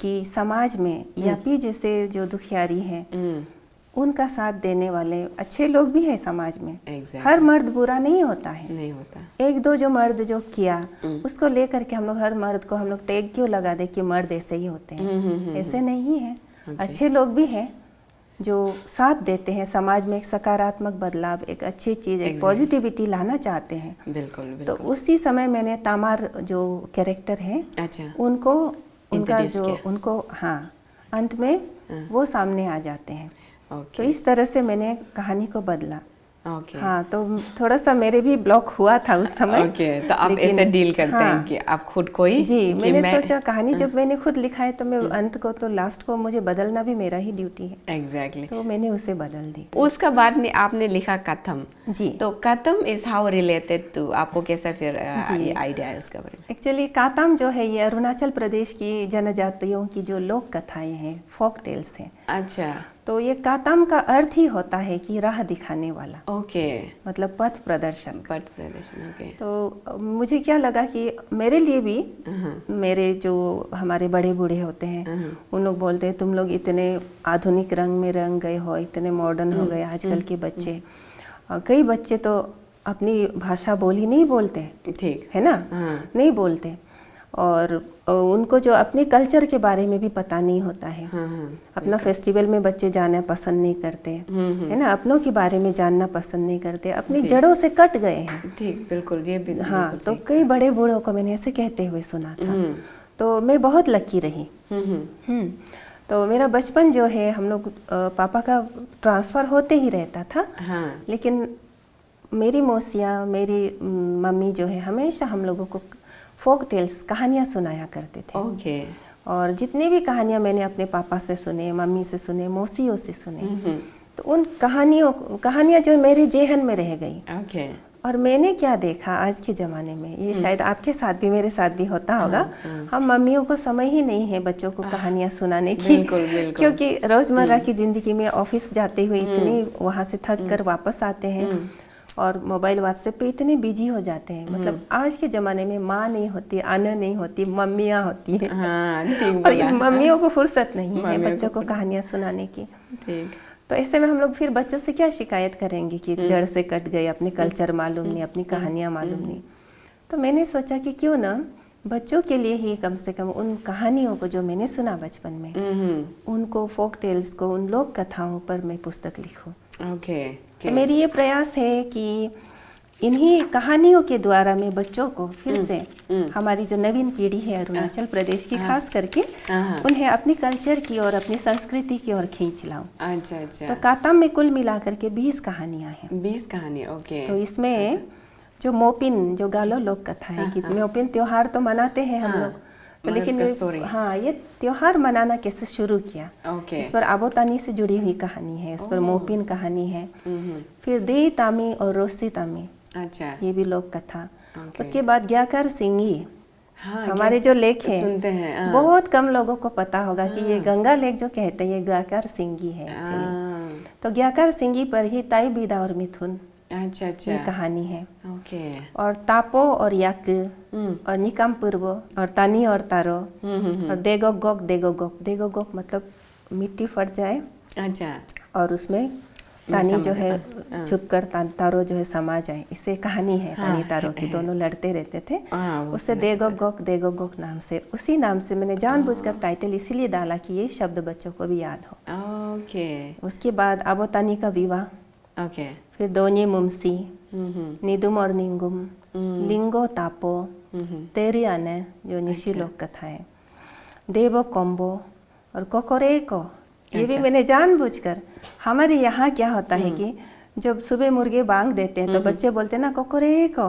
कि समाज में यापी जैसे जो दुखियारी है उनका साथ देने वाले अच्छे लोग भी हैं समाज में। Exactly. हर मर्द बुरा नहीं होता है, नहीं होता। एक दो जो मर्द जो किया उसको लेकर के हम लोग हर मर्द को हम लोग टैग क्यों लगा दे कि मर्द ऐसे ही होते हैं, ऐसे नहीं है। अच्छे लोग भी हैं जो साथ देते हैं, समाज में एक सकारात्मक बदलाव, एक अच्छी चीज़, एक पॉजिटिविटी लाना चाहते हैं। बिल्कुल, बिल्कुल। तो उसी समय मैंने तामार जो कैरेक्टर है अच्छा, उनको उनका Introduce जो किया। उनको हाँ अंत में वो सामने आ जाते हैं। ओके, तो इस तरह से मैंने कहानी को बदला। ओके, हाँ, तो थोड़ा सा मेरे भी ब्लॉक हुआ था उस समय। ओके। तो आप लेकिन ऐसे डील करते हैं हाँ, कि आप खुद को ही जी, कि मैंने सोचा कहानी जब मैंने खुद लिखा है तो मैं अंत को तो लास्ट को मुझे बदलना भी मेरा ही ड्यूटी है। एग्जैक्टली। तो मैंने उसे बदल दी। उसका बाद में आपने लिखा कथम। जी, तो कथम इज हाउ रिलेटेड टू, आपको कैसा फिर ये आइडिया है उसका बारे में? एक्चुअली कातम जो है ये अरुणाचल प्रदेश की जनजातियों की जो लोक कथाएं हैं, फोक टेल्स हैं। अच्छा, तो ये कातम का अर्थ ही होता है कि राह दिखाने वाला, ओके, मतलब पथ प्रदर्शन। पथ प्रदर्शन, ओके। तो मुझे क्या लगा कि मेरे लिए भी, मेरे जो हमारे बड़े बूढ़े होते हैं उन लोग बोलते हैं तुम लोग इतने आधुनिक रंग में रंग गए हो, इतने मॉडर्न हो गए आजकल के बच्चे। कई बच्चे तो अपनी भाषा बोली नहीं बोलते, ठीक है ना, नहीं बोलते, और उनको जो अपने कल्चर के बारे में भी पता नहीं होता है। अपना फेस्टिवल में बच्चे जाना पसंद नहीं करते, है ना, अपनों के बारे में जानना पसंद नहीं करते, अपनी जड़ों से कट गए हैं। ठीक, बिल्कुल, ये भी हाँ, तो कई बड़े बूढ़ों को मैंने ऐसे कहते हुए सुना था। तो मैं बहुत लकी रही। तो मेरा बचपन जो है, हम लोग पापा का ट्रांसफ़र होते ही रहता था। लेकिन मेरी मौसियाँ, मेरी मम्मी जो है हमेशा हम लोगों को फोक टेल्स, कहानियाँ सुनाया करते थे। ओके। और जितनी भी कहानियाँ मैंने अपने पापा से सुने, मम्मी से सुने, मौसियों से सुने, तो उन कहानियाँ जो मेरे जेहन में रह गई। ओके। और मैंने क्या देखा आज के ज़माने में, ये शायद आपके साथ भी, मेरे साथ भी होता होगा, हम मम्मियों को समय ही नहीं है बच्चों को कहानियाँ सुनाने की। बिल्कुल, बिल्कुल। क्योंकि रोज़मर्रा की ज़िंदगी में ऑफिस जाते हुए इतनी वहाँ से थक कर वापस आते हैं और मोबाइल व्हाट्सएप पे इतने बिजी हो जाते हैं। मतलब आज के ज़माने में माँ नहीं होती, आना नहीं होती, मम्मियाँ होती हैं। और इन मम्मियों को फुर्सत नहीं है बच्चों को कहानियाँ सुनाने की। ठीक। तो ऐसे में हम लोग फिर बच्चों से क्या शिकायत करेंगे कि जड़ से कट गए, अपने कल्चर मालूम नहीं, अपनी कहानियाँ मालूम नहीं। तो मैंने सोचा कि क्यों ना बच्चों के लिए ही कम से कम उन कहानियों को जो मैंने सुना बचपन में, उनको, फोक टेल्स को, उन लोक कथाओं पर मैं पुस्तक लिखूं। ओके। मेरी ये प्रयास है कि इन्हीं कहानियों के द्वारा मैं बच्चों को फिर से, हमारी जो नवीन पीढ़ी है अरुणाचल प्रदेश की खास करके, उन्हें अपनी कल्चर की और अपनी संस्कृति की ओर खींच लाऊं। अच्छा, अच्छा। तो कातम में कुल मिलाकर के 20 कहानियाँ हैं। 20 कहानी, ओके। तो इसमें जो मोपिन, जो गालो लोक कथा है कि मोपिन त्योहार तो मनाते हैं हम लोग, तो लेकिन हाँ, ये त्योहार मनाना कैसे शुरू किया, इस पर आबोतानी से जुड़ी हुई कहानी है, इस पर मोपिन कहानी है। फिर दे तामी और रोसी तामी, अच्छा, ये भी लोक कथा। उसके बाद ग्याकर सिंगी, हमारे जो लेक है, सुनते हैं, बहुत कम लोगों को पता होगा कि ये गंगा लेक जो कहते हैं ये ग्याकर सिंगी है एक्चुअली। तो ग्याकर सिंगी पर ही ताई बीदा और मिथुन, अच्छा, अच्छा, ये कहानी है। ओके। और तापो और याक, और निकाम पूर्वो, और तानी और तारो, और देगो गोक, देगो गोक। देगो गोक मतलब मिट्टी फट जाए, अच्छा, और उसमें तानी जो है छुपकर तारो जो है समा जाए, इससे कहानी है। तानी तारो की दोनों लड़ते रहते थे, उससे देगो गोक नाम से, उसी नाम से मैंने जानबूझकर टाइटल इसीलिए डाला कि ये शब्द बच्चों को भी याद हो। ओके। उसके बाद आबोतानी का विवाह, ओके। फिर दोनी मुमसी, निदुम और निंगुम, लिंगो तापो, तेरी आने जो निशी लोक कथा है, देवो कोम्बो और कोकोरेको। ये भी मैंने जानबूझकर, हमारे यहाँ क्या होता है कि जब सुबह मुर्गे बांग देते हैं तो बच्चे बोलते हैं ना कोकोरेको,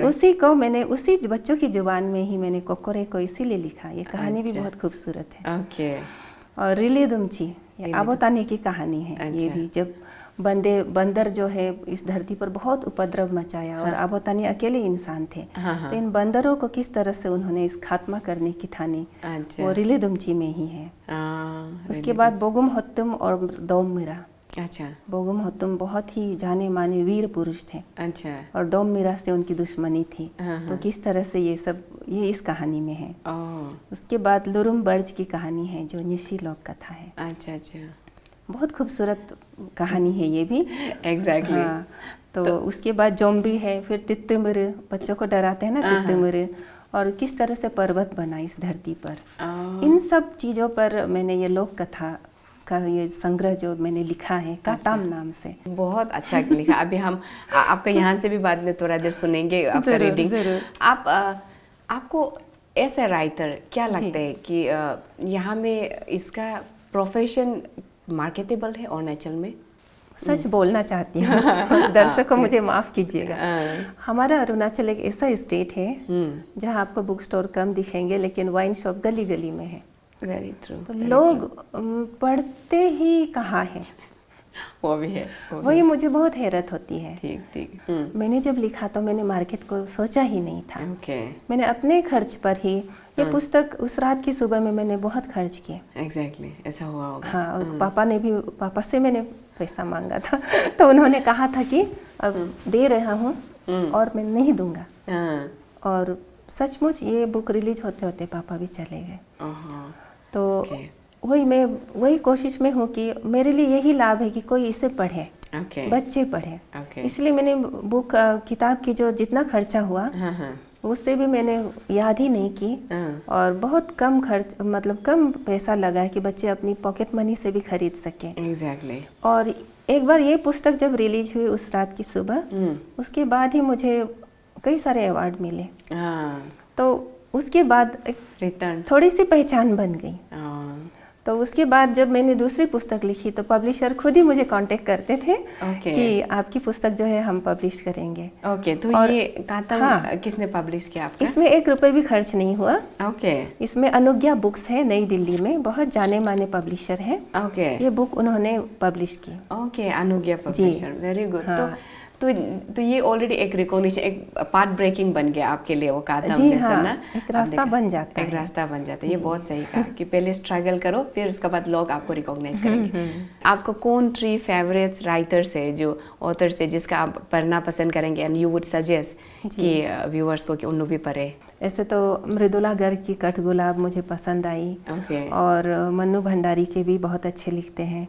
उसी को मैंने, उसी बच्चों की जुबान में ही मैंने कोकोरेको इसीलिए लिखा। ये कहानी भी बहुत खूबसूरत है। ओके। और रिली दुमची, ये आबोतानी की कहानी है। ये भी जब बंदर जो है इस धरती पर बहुत उपद्रव मचाया, और आबोतानी अकेले इंसान थे, तो इन बंदरों को किस तरह से उन्होंने इस खात्मा करने की ठानी, वो रिली दुमची में ही है। उसके बाद बोगुम होत्तुम और दोम मीरा। अच्छा। बोगुम होत्तुम बहुत ही जाने माने वीर पुरुष थे, अच्छा, और दोम मीरा से उनकी दुश्मनी थी। तो किस तरह से ये सब, ये इस कहानी में है। उसके बाद लुरुम बर्ज की कहानी है जो निशी लोक कथा है। अच्छा, अच्छा। बहुत खूबसूरत कहानी है ये भी। एग्जैक्टली। हाँ, तो उसके बाद ज़ॉम्बी है, फिर तित्तुमिर, बच्चों को डराते हैं ना तित्तुमिर, और किस तरह से पर्वत बना इस धरती पर। इन सब चीज़ों पर मैंने ये लोक कथा का ये संग्रह जो मैंने लिखा है काताम नाम से। बहुत अच्छा लिखा। अभी हम आपका यहाँ से भी बाद में थोड़ा देर सुनेंगे आपका रीडिंग। आपको ऐसे राइटर क्या लगता है कि यहाँ में इसका प्रोफेशन मार्केटेबल है अरुणाचल में? सच बोलना चाहती हूँ, दर्शकों मुझे माफ़ कीजिएगा। हमारा अरुणाचल एक ऐसा स्टेट है जहाँ आपको बुक स्टोर कम दिखेंगे, लेकिन वाइन शॉप गली गली में है। Very true. तो लोग पढ़ते ही कहाँ है, वो भी है। वही मुझे बहुत हैरत होती है। ठीक ठीक। मैंने जब लिखा तो मैंने मार्केट को सोचा ही नहीं था। मैंने अपने खर्च पर ही ये पुस्तक, उस रात की सुबह में मैंने बहुत खर्च किए। एग्जैक्टली, ऐसा हुआ होगा। हाँ, और पापा से मैंने पैसा मांगा था तो उन्होंने कहा था कि अब दे रहा हूँ और मैं नहीं दूंगा। और सचमुच ये बुक रिलीज होते होते पापा भी चले गए। तो वही कोशिश में हूँ कि मेरे लिए यही लाभ है कि कोई इसे पढ़े, बच्चे पढ़े। इसलिए मैंने किताब की जो जितना खर्चा हुआ उससे भी मैंने याद ही नहीं की, और बहुत कम खर्च, मतलब कम पैसा लगा है कि बच्चे अपनी पॉकेट मनी से भी खरीद सकें। एग्जैक्टली। और एक बार ये पुस्तक जब रिलीज हुई उस रात की सुबह, उसके बाद ही मुझे कई सारे अवार्ड मिले। तो उसके बाद रिटर्न थोड़ी सी पहचान बन गई। तो उसके बाद जब मैंने दूसरी पुस्तक लिखी तो पब्लिशर खुद ही मुझे कांटेक्ट करते थे कि आपकी पुस्तक जो है हम पब्लिश करेंगे। तो ये काताम किसने पब्लिश किया आपका? इसमें 1 रुपए भी खर्च नहीं हुआ। इसमें अनुज्ञा बुक्स है, नई दिल्ली में बहुत जाने माने पब्लिशर है। ये बुक उन्होंने पब्लिश की। अनुज्ञा पब्लिशर, वेरी गुड। तो ये ऑलरेडी एक रिकॉग्निशन, एक पार्ट ब्रेकिंग बन गया आपके लिए वो काताम जैसा ना, एक रास्ता बन जाता है। एक रास्ता बन जाता है। ये बहुत सही कहा कि पहले स्ट्रगल करो, फिर उसके बाद लोग आपको रिकॉग्नाइज करेंगे। आपको कौन 3 फेवरेट राइटर्स है, जो ऑथर्स है जिसका आप पढ़ना पसंद करेंगे एंड यू वुड सजेस्ट कि व्यूअर्स को कि उन लोग भी पढ़े? ऐसे तो मृदुला गर्ग की कठगुलाब मुझे पसंद आई, और मन्नू भंडारी के भी बहुत अच्छे लिखते हैं।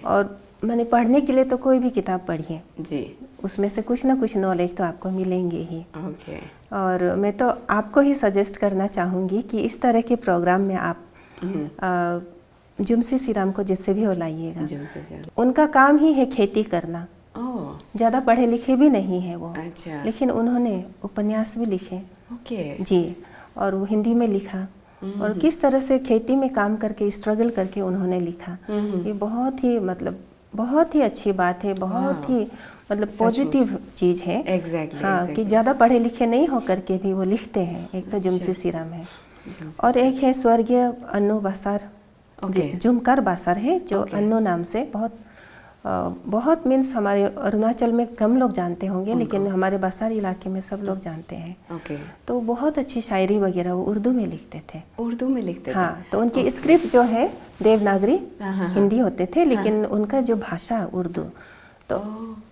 और मैंने पढ़ने के लिए तो कोई भी किताब पढ़ी है जी, उसमें से कुछ ना कुछ नॉलेज तो आपको मिलेंगे ही। और मैं तो आपको ही सजेस्ट करना चाहूँगी कि इस तरह के प्रोग्राम में आप जुमसी सीराम को जिससे भी हो लाइएगा। उनका काम ही है खेती करना। ज़्यादा पढ़े लिखे भी नहीं है वो। लेकिन उन्होंने उपन्यास भी लिखे जी, और वो हिंदी में लिखा, और किस तरह से खेती में काम करके स्ट्रगल करके उन्होंने लिखा। ये बहुत ही बहुत ही अच्छी बात है, बहुत ही पॉजिटिव चीज़ है। हाँ, कि ज़्यादा पढ़े लिखे नहीं हो करके भी वो लिखते हैं। एक तो जुमसी सीराम है, और एक है स्वर्गीय अन्नू बासार, जुमकर बासार है, जो अन्नू नाम से बहुत मीन्स हमारे अरुणाचल में कम लोग जानते होंगे, लेकिन हमारे बासार इलाके में सब लोग जानते हैं। तो बहुत अच्छी शायरी वगैरह वो उर्दू में लिखते थे। उर्दू में लिखते थे? हाँ, तो उनकी स्क्रिप्ट जो है देवनागरी हिंदी होते थे, लेकिन उनका जो भाषा उर्दू, तो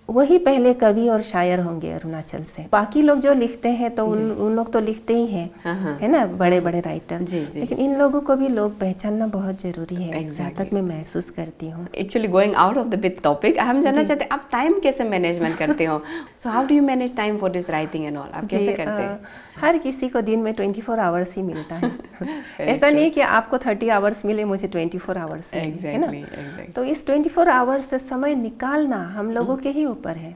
वही पहले कवि और शायर होंगे अरुणाचल से। बाकी लोग जो लिखते हैं तो उन लोग तो लिखते ही हैं, है ना, बड़े बड़े राइटर। लेकिन इन लोगों को भी लोग पहचानना बहुत जरूरी है, जहाँ तक मैं महसूस करती हूँ। Actually going out of the big topic, हम जानना चाहते हैं आप टाइम कैसे मैनेजमेंट करते हो? So how do you manage time for this writing and all? आप कैसे करते हैं? हर किसी को दिन में 24 आवर्स ही मिलता है। ऐसा नहीं कि आपको 30 आवर्स मिले, मुझे 24 आवर्स मिले, है ना। तो इस 24 आवर्स से समय निकालना हम लोगों के ही ऊपर है।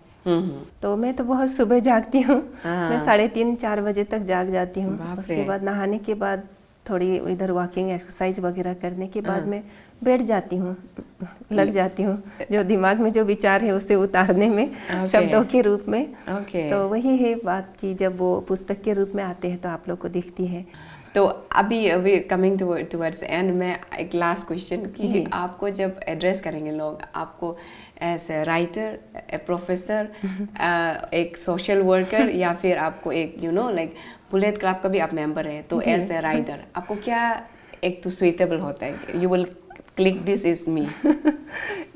तो मैं तो बहुत सुबह जागती हूँ, मैं 3:30-4 बजे तक जाग जाती हूँ। उसके बाद नहाने के बाद थोड़ी इधर वॉकिंग एक्सरसाइज वगैरह करने के बाद मैं बैठ जाती हूँ, लग जाती हूँ जो दिमाग में जो विचार है उसे उतारने में, शब्दों के रूप में। तो वही है बात कि जब वो पुस्तक के रूप में आते हैं तो आप लोग को दिखती है। तो अभी कमिंग टुवर्ड्स एंड में एक लास्ट क्वेश्चन कि आपको जब एड्रेस करेंगे लोग, आपको as a writer, a professor, एक सोशल वर्कर, या फिर आपको एक लाइक बुलेट क्लब का भी आप मेंबर है, तो एज ए राइटर आपको क्या एक तो सुइटेबल होता है? You will click this is me.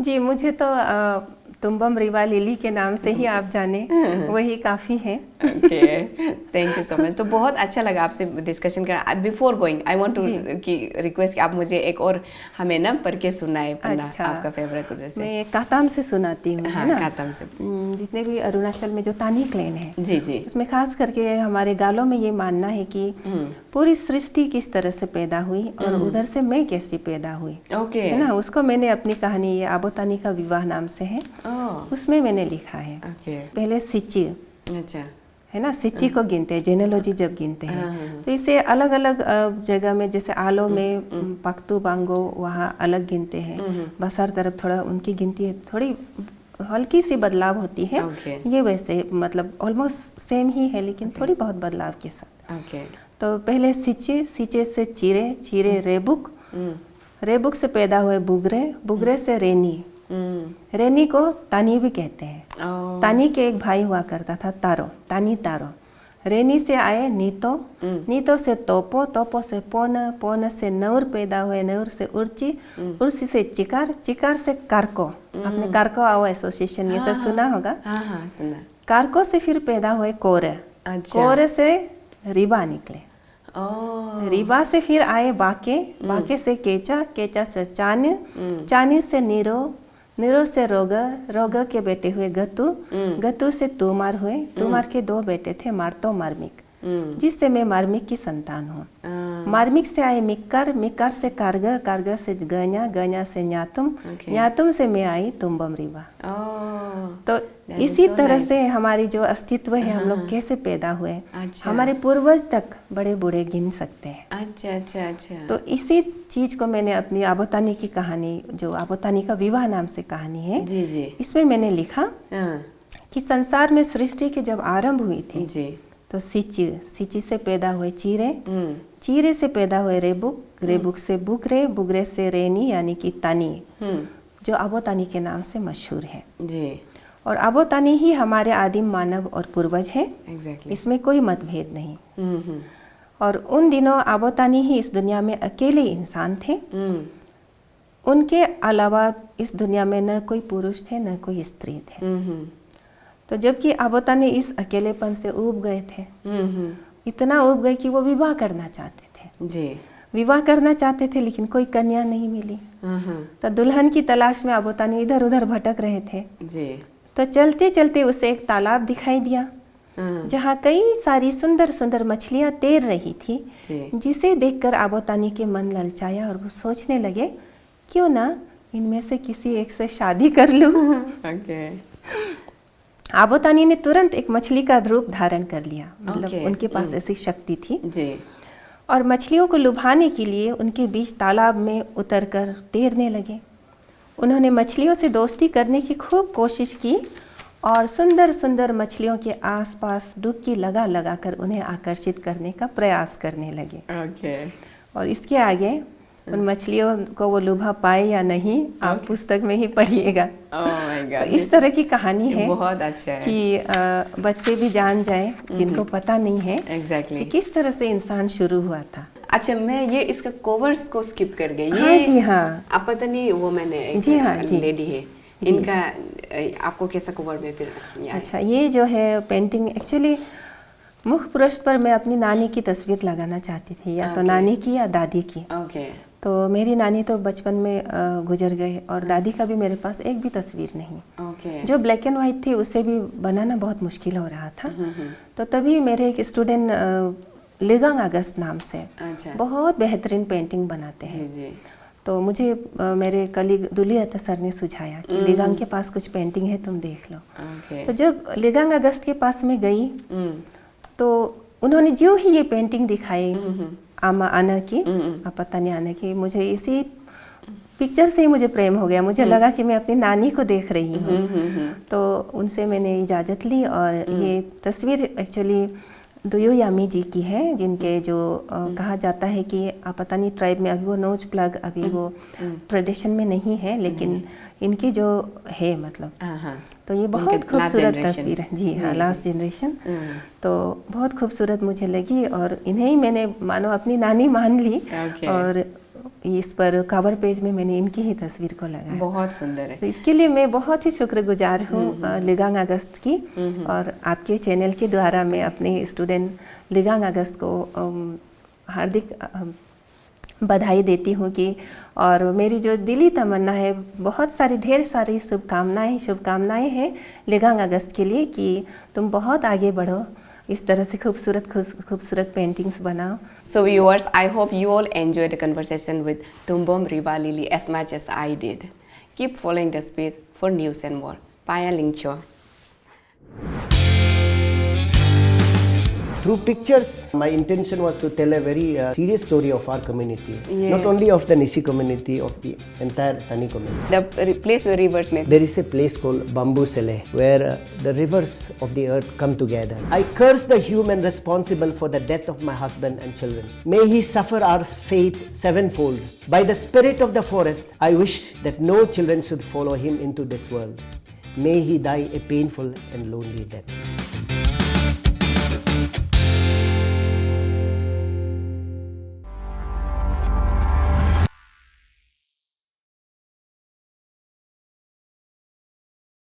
जी, मुझे तो तुम्बम रिवा लिली के नाम से ही आप जाने वही काफ़ी है। Okay, thank you so much. तो बहुत अच्छा लगा आपसे डिस्कशन करना। Before going I want to request कि आप मुझे एक और हमें ना पढ़ के सुनाए पन्ना। अच्छा, आपका फेवरेट उधर से। मैं काताम से सुनाती हूँ। हाँ, है ना? काताम से। जितने भी अरुणाचल में जो तानी क्लेन है, जी जी, उसमें खास करके हमारे गालों में ये मानना है कि पूरी सृष्टि किस तरह से पैदा हुई और उधर से मैं कैसी पैदा हुई। ओके, है ना? उसको मैंने अपनी कहानी ये आबोतानी का विवाह नाम से है, उसमें मैंने लिखा है। पहले सिची, अच्छा, है ना, सिची को गिनते हैं, जेनेलॉजी जब गिनते हैं तो इसे अलग अलग जगह में, जैसे आलो में पख्तू बांगो वहाँ अलग गिनते हैं, बसार तरफ थोड़ा उनकी गिनती थोड़ी हल्की सी बदलाव होती है। ये वैसे मतलब ऑलमोस्ट सेम ही है लेकिन थोड़ी बहुत बदलाव के साथ। तो पहले सिचे, सिचे से चीरे, चीरे रेबुक, रेबुक से पैदा हुए बुगरे, बुगरे से रेनी, रेनी को तानी भी कहते हैं। तानी के एक भाई हुआ करता था तारो, तानी तारो। रेनी से आए नीतो, नीतो से तोपो, तोपो से पोन, पोन से नौर पैदा हुए, नौर से उर्ची, उर्ची से चिकार, चिकार से कारको। आपने कारको आओ एसोसिएशन ये सब सुना होगा। हाँ, सुना। कारको से फिर पैदा हुए कोरे, कोरे से रिबा निकले, रीबा से फिर आए बाके, बाके से केचा, केचा से चानी, चानी से नीरो, नीरो से रोग, रोग के बेटे हुए गतु, गतु से तुमार हुए, तुमार के 2 बेटे थे मार्तो मार्मिक, जिससे मैं मार्मिक की संतान हूँ। मार्मिक से आए मिक्कर, मिक्कर से कारग, कारग से गन्या, गन्या से न्यातुम, न्यातुम से मैं आई तुम्बम रीबा। तो इसी तरह से हमारी जो अस्तित्व है, हम लोग कैसे पैदा हुए, हमारे पूर्वज तक बड़े बूढ़े गिन सकते हैं। अच्छा अच्छा अच्छा। तो इसी चीज को मैंने अपनी आबोतानी की कहानी, जो आबोतानी का विवाह नाम से कहानी है, जी जी, इसमें मैंने लिखा कि संसार में सृष्टि की जब आरंभ हुई थी जी, तो सिची, सिची से पैदा हुए चीरे, चीरे से पैदा हुए रेबुक, रेबुक से बुगरे, बुगरे से रेनी यानी कि तानी, जो आबोतानी के नाम से मशहूर है जी। और आबोतानी ही हमारे आदिम मानव और पूर्वज है। इसमें कोई मतभेद नहीं। और उन दिनों आबोतानी ही इस दुनिया में अकेले इंसान थे। उनके अलावा इस दुनिया में न कोई पुरुष थे न कोई स्त्री थे। तो जबकि आबोतानी इस अकेलेपन से ऊब गए थे, इतना ऊब गए कि वो विवाह करना चाहते थे जी, विवाह करना चाहते थे लेकिन कोई कन्या नहीं मिली। तो दुल्हन की तलाश में आबोतानी इधर उधर भटक रहे थे जी। तो चलते चलते उसे एक तालाब दिखाई दिया जहाँ कई सारी सुंदर सुंदर मछलियाँ तैर रही थी, जिसे देखकर आबोतानी के मन ललचाया और वो सोचने लगे क्यों ना इनमें से किसी एक से शादी कर लूं। आबोतानी ने तुरंत एक मछली का रूप धारण कर लिया, मतलब उनके पास ऐसी शक्ति थी जी। और मछलियों को लुभाने के लिए उनके बीच तालाब में उतरकर तैरने लगे। उन्होंने मछलियों से दोस्ती करने की खूब कोशिश की और सुंदर सुंदर मछलियों के आसपास डुबकी लगा लगा कर उन्हें आकर्षित करने का प्रयास करने लगे। और इसके आगे उन मछलियों को वो लुभा पाए या नहीं, आप पुस्तक में ही पढ़िएगा। तो इस तरह की कहानी है, बहुत अच्छा है कि बच्चे भी जान जाए जिनको पता नहीं है कि किस तरह से इंसान शुरू हुआ था। अच्छा, मैं ये इसका कवर्स को स्किप कर गई। हाँ ये जी हाँ, आप पता नहीं वो मैंने जी हाँ जी लेडी है, इनका आपको कैसा कवर में फिर? अच्छा, ये जो है पेंटिंग एक्चुअली मुख्य पृष्ठ पर मैं अपनी नानी की तस्वीर लगाना चाहती थी, या तो नानी की या दादी की। तो मेरी नानी तो बचपन में गुजर गए और दादी का भी मेरे पास एक भी तस्वीर नहीं। जो ब्लैक एंड वाइट थी उसे भी बनाना बहुत मुश्किल हो रहा था। तो तभी मेरे एक स्टूडेंट लिगांग अगस्त नाम से बहुत बेहतरीन पेंटिंग बनाते हैं। तो मुझे मेरे कलीग दुली अता सर ने सुझाया कि लिगांग के पास कुछ पेंटिंग है, तुम देख लो। तो जब लिगांग अगस्त के पास में गई तो उन्होंने जो ही ये पेंटिंग दिखाई आमा आना की, आपतानी आना की, मुझे इसी पिक्चर से ही मुझे प्रेम हो गया। मुझे लगा कि मैं अपनी नानी को देख रही हूँ। तो उनसे मैंने इजाज़त ली और ये तस्वीर एक्चुअली दुयो यामी जी की है, जिनके जो कहा जाता है कि आपतानी ट्राइब में अभी वो नोज प्लग अभी वो ट्रेडिशन में नहीं है, लेकिन इनकी जो है मतलब तो ये बहुत खूबसूरत तस्वीर है जी हाँ, लास्ट जनरेशन। तो बहुत खूबसूरत मुझे लगी और इन्हें ही मैंने मानो अपनी नानी मान ली और इस पर कवर पेज में मैंने इनकी ही तस्वीर को लगाया। बहुत सुंदर है। तो इसके लिए मैं बहुत ही शुक्रगुजार हूँ लिगांग अगस्त की, और आपके चैनल के द्वारा मैं अपने स्टूडेंट लिगांग अगस्त को हार्दिक बधाई देती हूँ कि, और मेरी जो दिली तमन्ना है, बहुत सारी ढेर सारी शुभकामनाएं हैं लिगांग अगस्त के लिए कि तुम बहुत आगे बढ़ो, इस तरह से खूबसूरत पेंटिंग्स बनाओ। So viewers, I hope you all enjoyed the conversation with Tumbom Rivalili as much as I did. Keep following the space for news and more. Paya Lingcho. Through pictures, my intention was to tell a very serious story of our community. Yes. Not only of the Nisi community, of the entire Tani community. The place where rivers meet. There is a place called Bamboo Sele, where the rivers of the earth come together. I curse the human responsible for the death of my husband and children. May he suffer our fate sevenfold. By the spirit of the forest, I wish that no children should follow him into this world. May he die a painful and lonely death.